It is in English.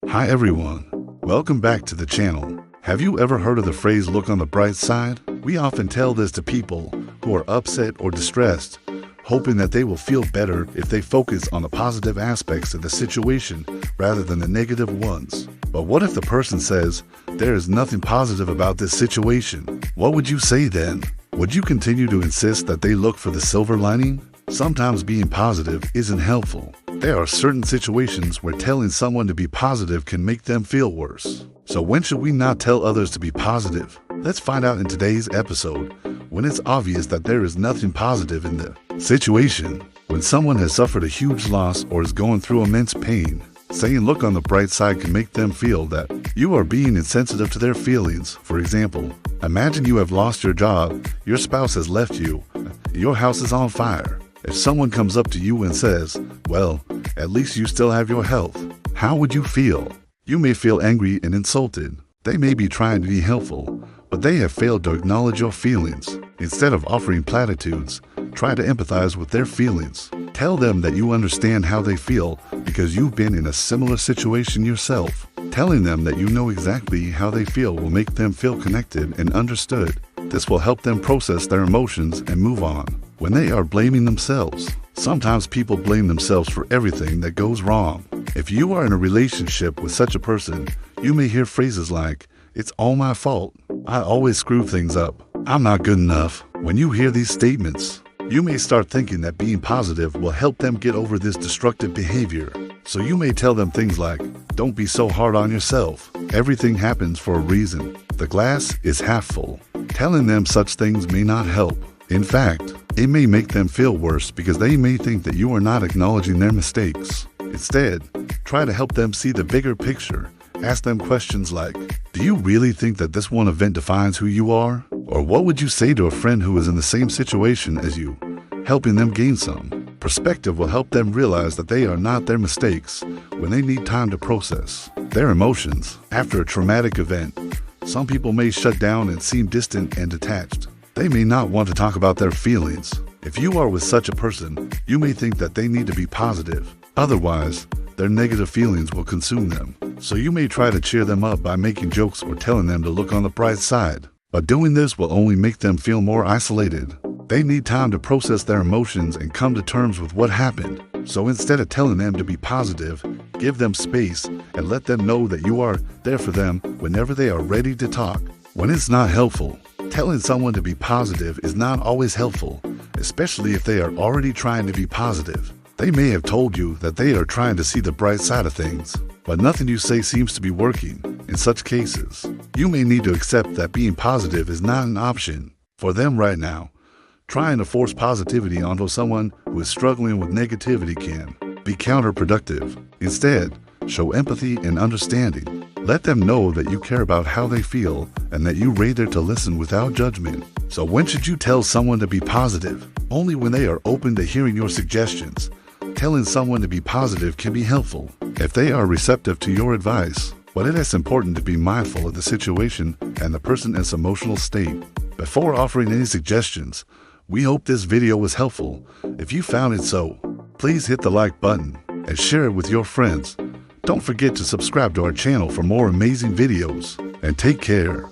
Hi everyone, welcome back to the channel. Have you ever heard of the phrase look on the bright side? We often tell this to people who are upset or distressed, hoping that they will feel better if they focus on the positive aspects of the situation rather than the negative ones. But what if the person says, there is nothing positive about this situation? What would you say then? Would you continue to insist that they look for the silver lining? Sometimes being positive isn't helpful. There are certain situations where telling someone to be positive can make them feel worse. So when should we not tell others to be positive? Let's find out in today's episode. When it's obvious that there is nothing positive in the situation. When someone has suffered a huge loss or is going through immense pain, saying look on the bright side can make them feel that you are being insensitive to their feelings. For example, imagine you have lost your job, your spouse has left you, your house is on fire. If someone comes up to you and says, well, at least you still have your health, how would you feel? You may feel angry and insulted. They may be trying to be helpful, but they have failed to acknowledge your feelings. Instead of offering platitudes, try to empathize with their feelings. Tell them that you understand how they feel because you've been in a similar situation yourself. Telling them that you know exactly how they feel will make them feel connected and understood. This will help them process their emotions and move on. When they are blaming themselves, sometimes people blame themselves for everything that goes wrong. If you are in a relationship with such a person, you may hear phrases like, it's all my fault, I always screw things up, I'm not good enough. When you hear these statements, you may start thinking that being positive will help them get over this destructive behavior. So you may tell them things like, don't be so hard on yourself. Everything happens for a reason. The glass is half full. Telling them such things may not help. In fact, it may make them feel worse because they may think that you are not acknowledging their mistakes. Instead, try to help them see the bigger picture. Ask them questions like, do you really think that this one event defines who you are? Or what would you say to a friend who is in the same situation as you, helping them gain some? Perspective will help them realize that they are not their mistakes when they need time to process their emotions. After a traumatic event, some people may shut down and seem distant and detached. They may not want to talk about their feelings. If you are with such a person, you may think that they need to be positive. Otherwise, their negative feelings will consume them. So you may try to cheer them up by making jokes or telling them to look on the bright side. But doing this will only make them feel more isolated. They need time to process their emotions and come to terms with what happened. So instead of telling them to be positive, give them space and let them know that you are there for them whenever they are ready to talk. When it's not helpful, telling someone to be positive is not always helpful, especially if they are already trying to be positive. They may have told you that they are trying to see the bright side of things, but nothing you say seems to be working. In such cases, you may need to accept that being positive is not an option for them right now. Trying to force positivity onto someone who is struggling with negativity can be counterproductive. Instead, show empathy and understanding. Let them know that you care about how they feel and that you're ready to listen without judgment. So when should you tell someone to be positive? Only when they are open to hearing your suggestions. Telling someone to be positive can be helpful if they are receptive to your advice, but it is important to be mindful of the situation and the person's emotional state. Before offering any suggestions, we hope this video was helpful. If you found it so, please hit the like button and share it with your friends. Don't forget to subscribe to our channel for more amazing videos, and take care.